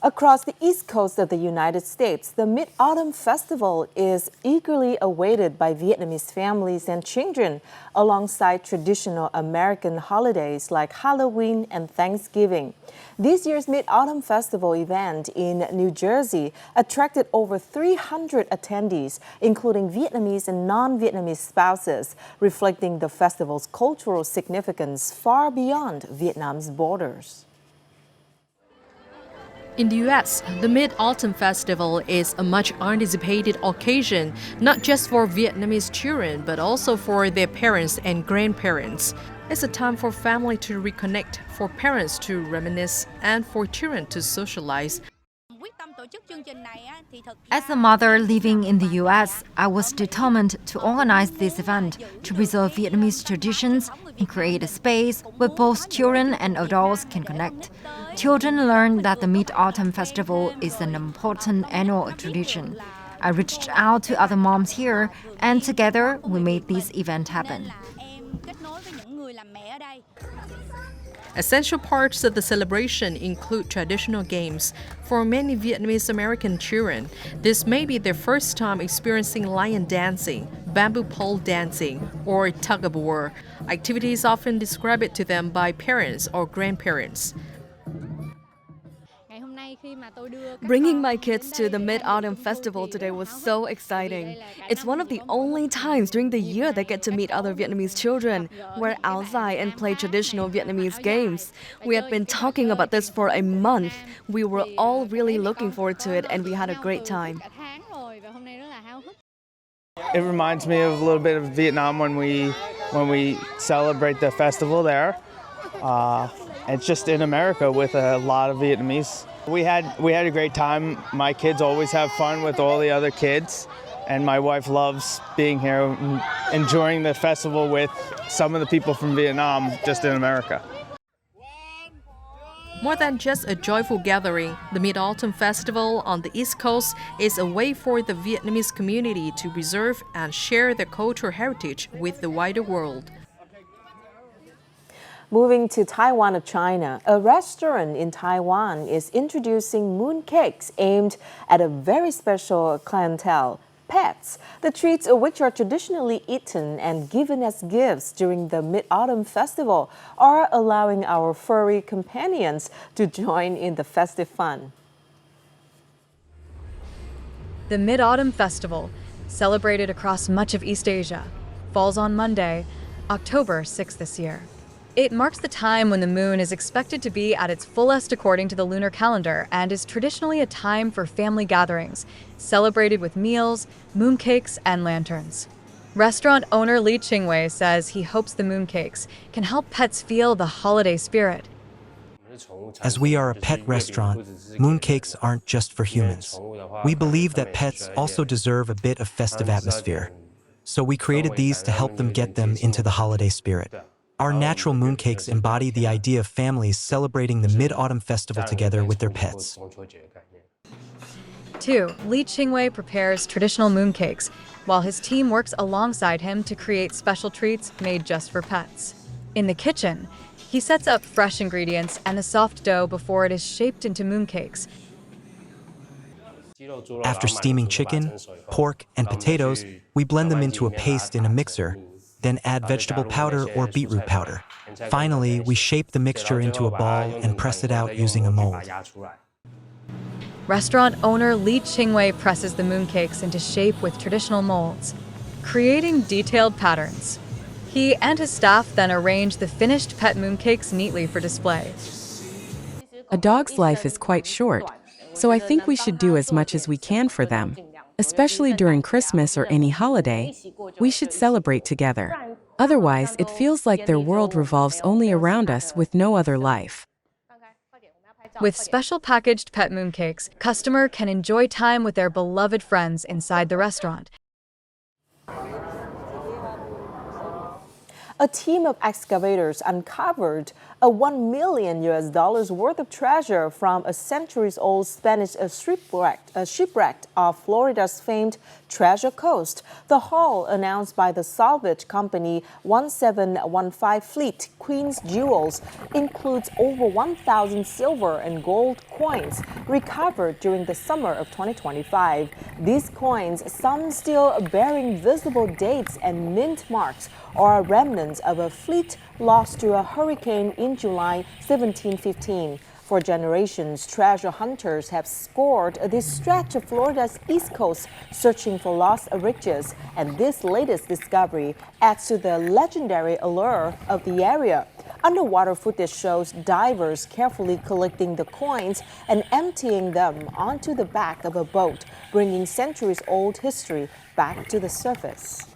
Across the east coast of the United States, the Mid-Autumn Festival is eagerly awaited by Vietnamese families and children, alongside traditional American holidays like Halloween and Thanksgiving. This year's Mid-Autumn Festival event in New Jersey attracted over 300 attendees, including Vietnamese and non-Vietnamese spouses, reflecting the festival's cultural significance far beyond Vietnam's borders. In the U.S., the Mid-Autumn Festival is a much anticipated occasion, not just for Vietnamese children, but also for their parents and grandparents. It's a time for family to reconnect, for parents to reminisce, and for children to socialize. As a mother living in the U.S., I was determined to organize this event to preserve Vietnamese traditions and create a space where both children and adults can connect. Children learn that the Mid-Autumn Festival is an important annual tradition. I reached out to other moms here, and together we made this event happen. Essential parts of the celebration include traditional games. For many Vietnamese American children, this may be their first time experiencing lion dancing, bamboo pole dancing, or tug-of-war. Activities often described to them by parents or grandparents. Bringing my kids to the Mid-Autumn Festival today was so exciting. It's one of the only times during the year they get to meet other Vietnamese children. We're outside and play traditional Vietnamese games. We had been talking about this for a month. We were all really looking forward to it, and we had a great time. It reminds me of a little bit of Vietnam when we celebrate the festival there. It's just in America with a lot of Vietnamese. We had a great time. My kids always have fun with all the other kids, and my wife loves being here, enjoying the festival with some of the people from Vietnam just in America. More than just a joyful gathering, the Mid-Autumn Festival on the East Coast is a way for the Vietnamese community to preserve and share their cultural heritage with the wider world. Moving to Taiwan of China, a restaurant in Taiwan is introducing mooncakes aimed at a very special clientele, pets, the treats of which are traditionally eaten and given as gifts during the Mid-Autumn Festival are allowing our furry companions to join in the festive fun. The Mid-Autumn Festival, celebrated across much of East Asia, falls on Monday, October 6th this year. It marks the time when the moon is expected to be at its fullest according to the lunar calendar and is traditionally a time for family gatherings, celebrated with meals, mooncakes, and lanterns. Restaurant owner Lee Ching-wei says he hopes the mooncakes can help pets feel the holiday spirit. As we are a pet restaurant, mooncakes aren't just for humans. We believe that pets also deserve a bit of festive atmosphere. So we created these to help them get them into the holiday spirit. Our natural mooncakes embody the idea of families celebrating the Mid-Autumn Festival together with their pets. 2. Lee Ching-wei prepares traditional mooncakes, while his team works alongside him to create special treats made just for pets. In the kitchen, he sets up fresh ingredients and a soft dough before it is shaped into mooncakes. After steaming chicken, pork, and potatoes, we blend them into a paste in a mixer, then add vegetable powder or beetroot powder. Finally, we shape the mixture into a ball and press it out using a mold. Restaurant owner Lee Ching-wei presses the mooncakes into shape with traditional molds, creating detailed patterns. He and his staff then arrange the finished pet mooncakes neatly for display. A dog's life is quite short, so I think we should do as much as we can for them. Especially during Christmas or any holiday, we should celebrate together. Otherwise, it feels like their world revolves only around us with no other life. With special packaged pet mooncakes, customer can enjoy time with their beloved friends inside the restaurant. a team of excavators uncovered a $1 million worth of treasure from a centuries-old Spanish shipwreck off Florida's famed Treasure Coast. The haul, announced by the salvage company 1715 Fleet Queen's Jewels, includes over 1,000 silver and gold coins recovered during the summer of 2025. These coins, some still bearing visible dates and mint marks, are remnants of a fleet lost to a hurricane in July 1715. For generations, treasure hunters have scoured this stretch of Florida's east coast searching for lost riches, and this latest discovery adds to the legendary allure of the area. Underwater footage shows divers carefully collecting the coins and emptying them onto the back of a boat, bringing centuries-old history back to the surface.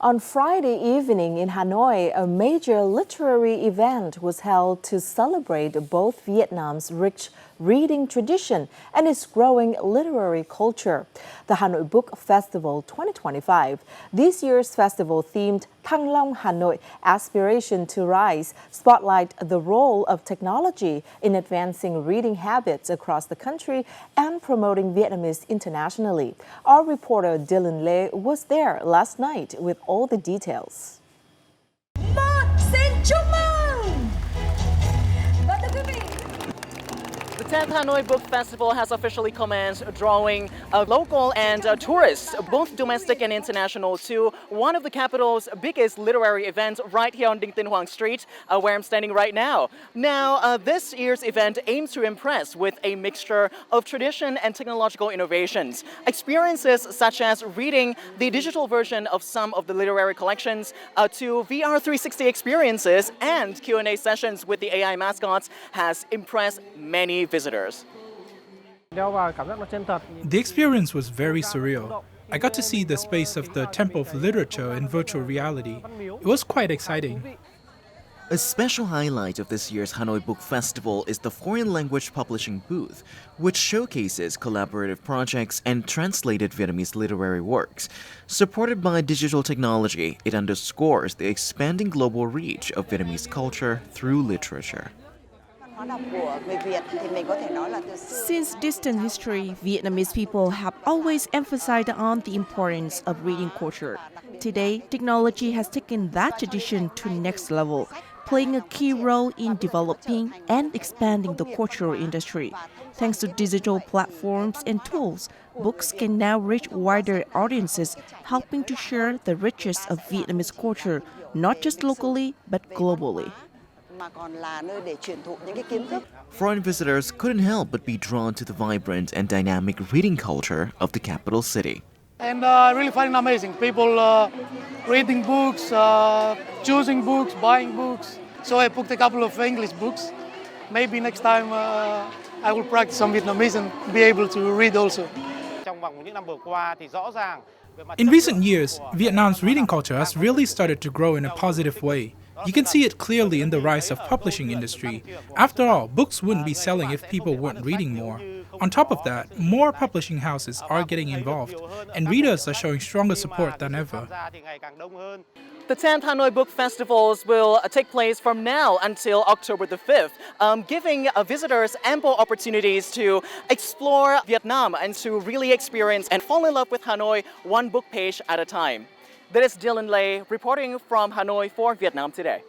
On Friday evening in Hanoi, a major literary event was held to celebrate both Vietnam's rich reading tradition and its growing literary culture. The Hanoi Book Festival 2025. This year's festival, themed Thăng Long Hanoi, Aspiration to Rise, spotlight the role of technology in advancing reading habits across the country and promoting Vietnamese internationally. Our reporter Dylan Lê was there last night with all the details. The 10th Hanoi Book Festival has officially commenced, drawing local and tourists, both domestic and international, to one of the capital's biggest literary events right here on Dinh Tiên Hoàng Street, where I'm standing right now. Now, this year's event aims to impress with a mixture of tradition and technological innovations. Experiences such as reading the digital version of some of the literary collections to VR 360 experiences and Q&A sessions with the AI mascots has impressed many visitors. The experience was very surreal. I got to see the space of the Temple of Literature in virtual reality. It was quite exciting. A special highlight of this year's Hanoi Book Festival is the foreign language publishing booth, which showcases collaborative projects and translated Vietnamese literary works. Supported by digital technology, it underscores the expanding global reach of Vietnamese culture through literature. Since distant history, Vietnamese people have always emphasized on the importance of reading culture. Today, technology has taken that tradition to the next level, playing a key role in developing and expanding the cultural industry. Thanks to digital platforms and tools, books can now reach wider audiences, helping to share the richness of Vietnamese culture, not just locally, but globally. Foreign visitors couldn't help but be drawn to the vibrant and dynamic reading culture of the capital city. And I really find it amazing. People reading books, choosing books, buying books. So I booked a couple of English books. Maybe next time I will practice some Vietnamese and be able to read also. In recent years, Vietnam's reading culture has really started to grow in a positive way. You can see it clearly in the rise of publishing industry. After all, books wouldn't be selling if people weren't reading more. On top of that, more publishing houses are getting involved, and readers are showing stronger support than ever. The 10th Hanoi Book Festivals will take place from now until October the 5th, giving visitors ample opportunities to explore Vietnam and to really experience and fall in love with Hanoi one book page at a time. This is Dylan Lê reporting from Hanoi for Vietnam Today.